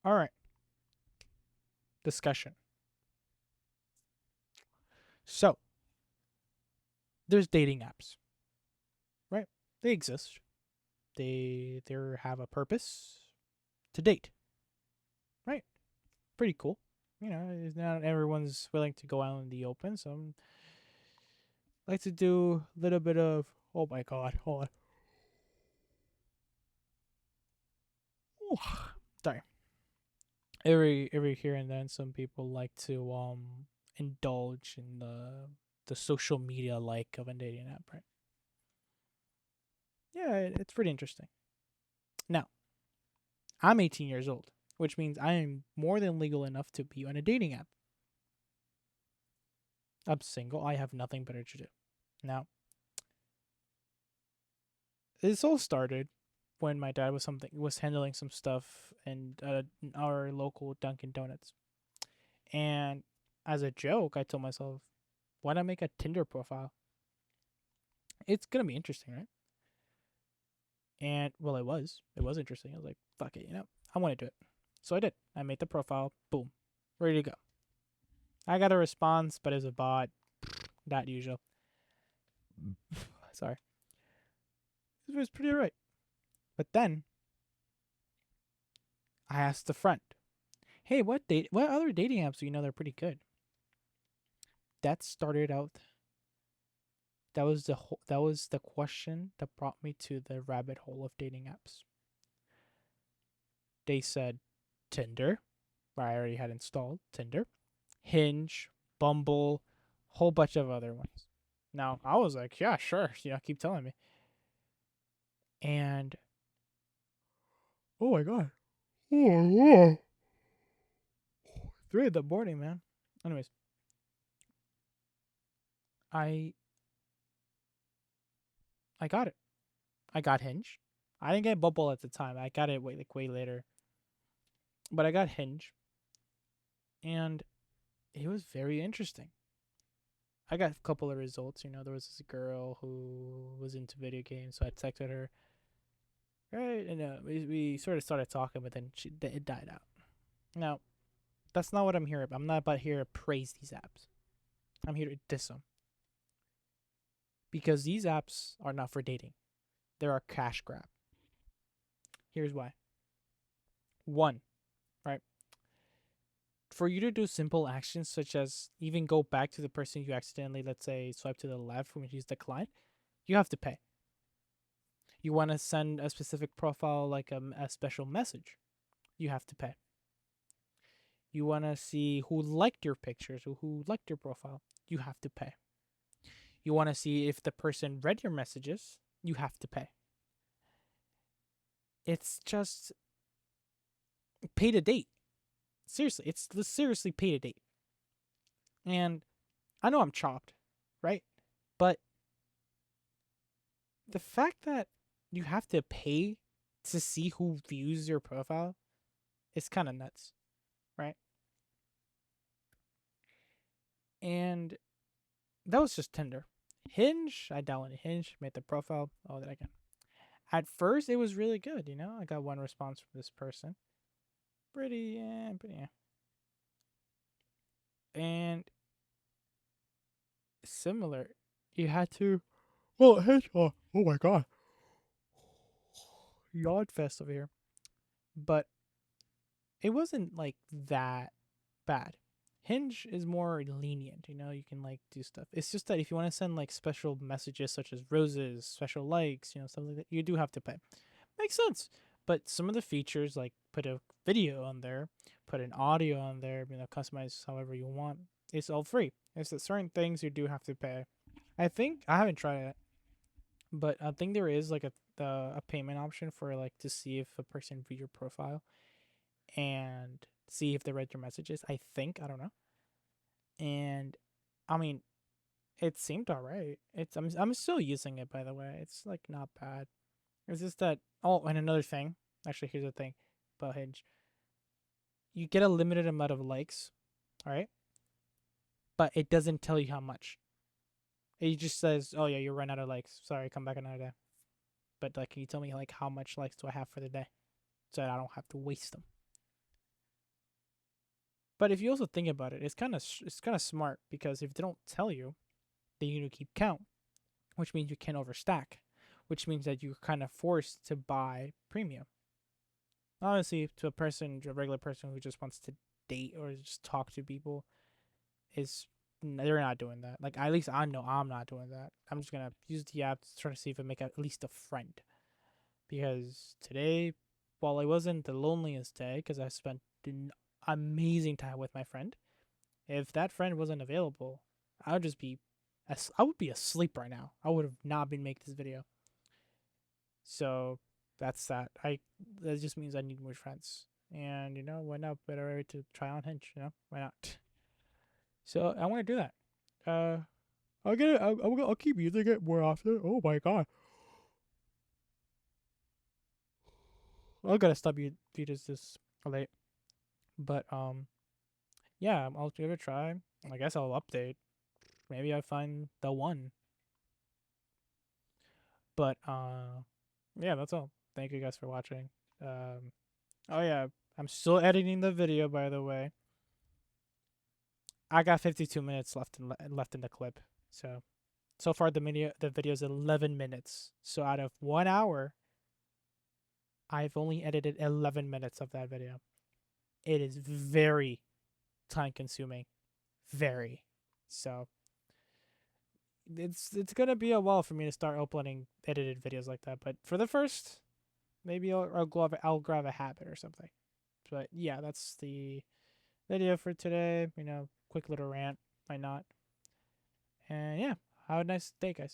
All right. Discussion. So, there's dating apps, right? They exist. They have a purpose to date, right? Pretty cool. Not everyone's willing to go out in the open. Some like to do a little bit of. Oh my god, hold on. Ooh, sorry. Every here and then, some people like to indulge in the social media like of a dating app, right? Yeah, it's pretty interesting. Now, I'm 18 years old, which means I am more than legal enough to be on a dating app. I'm single. I have nothing better to do. Now, this all started when my dad was handling some stuff in our local Dunkin' Donuts, and as a joke, I told myself, "Why not make a Tinder profile? It's gonna be interesting, right?" And well, it was interesting. I was like, "Fuck it, I want to do it." So I did. I made the profile. Boom, ready to go. I got a response, but as a bot, not usual. Sorry, it was pretty alright. But then I asked a friend, "Hey, what other dating apps do you know that are pretty good?" That started out. That was the question that brought me to the rabbit hole of dating apps. They said Tinder, where I already had installed Tinder, Hinge, Bumble, whole bunch of other ones. Now I was like, yeah, sure, keep telling me. And oh my god, oh, 3 in the morning, man. Anyways, I I got it. I got Hinge. I didn't get Bumble at the time. I got it way later. But I got Hinge, and it was very interesting. I got a couple of results. There was this girl who was into video games, so I texted her. Right, and we sort of started talking, but then it died out. Now, that's not what I'm here about. I'm not about here to praise these apps. I'm here to diss them because these apps are not for dating. They're a cash grab. Here's why. One, right? For you to do simple actions such as even go back to the person you accidentally, let's say, swipe to the left when he's declined, you have to pay. You want to send a specific profile like a special message, you have to pay. You want to see who liked your pictures or who liked your profile, you have to pay. You want to see if the person read your messages, you have to pay. It's just pay to date. Seriously, it's seriously pay to date. And I know I'm chopped, right? But the fact that you have to pay to see who views your profile is kind of nuts, right? And that was just Tinder. Hinge, I downloaded Hinge, made the profile, all that again. At first, it was really good, I got one response from this person. Pretty, yeah. And similar, you had to. Well, Hinge, oh my god. Yawn fest over here. But it wasn't like that bad. Hinge is more lenient, you can like do stuff. It's just that if you want to send like special messages such as roses, special likes, stuff like that, you do have to pay. Makes sense. But some of the features like put a video on there, put an audio on there, customize however you want. It's all free. It's that certain things you do have to pay. I think I haven't tried it, but I think there is like a payment option for like to see if a person viewed your profile and see if they read your messages. I think I don't know. And I mean, it seemed alright. I'm still using it by the way. It's like not bad. It's just that. Oh, and another thing. Actually, here's the thing about Hinge. You get a limited amount of likes, all right, but it doesn't tell you how much. It just says, "Oh yeah, you ran out of likes. Sorry, come back another day." But like, can you tell me like how much likes do I have for the day, so that I don't have to waste them? But if you also think about it, it's kind of smart because if they don't tell you, then you need to keep count, which means you can't overstack, which means that you're kind of forced to buy premium. Honestly, to a regular person who just wants to date or just talk to people, is they're not doing that. Like at least I know I'm not doing that. I'm just gonna use the app to try to see if I make at least a friend. Because today, while it wasn't the loneliest day, because I spent an amazing time with my friend, if that friend wasn't available, I would just be, I would be asleep right now. I would have not been making this video. So that's that. That just means I need more friends. And why not? Better to try on Hinge. Why not? So I want to do that. Uh, I'll get it. I'll keep using it more often. Oh my god. I gotta stop you videos this late. But yeah, I'll give it a try. I guess I'll update. Maybe I find the one. But yeah, that's all. Thank you guys for watching. Um, oh yeah, I'm still editing the video, by the way. I got 52 minutes left in the clip. So far the video is 11 minutes. So out of 1 hour, I've only edited 11 minutes of that video. It is very time consuming, very. So it's gonna be a while for me to start uploading edited videos like that. But for the first, maybe I'll grab a habit or something. But yeah, that's the video for today. Quick little rant. Why not? And yeah, have a nice day, guys.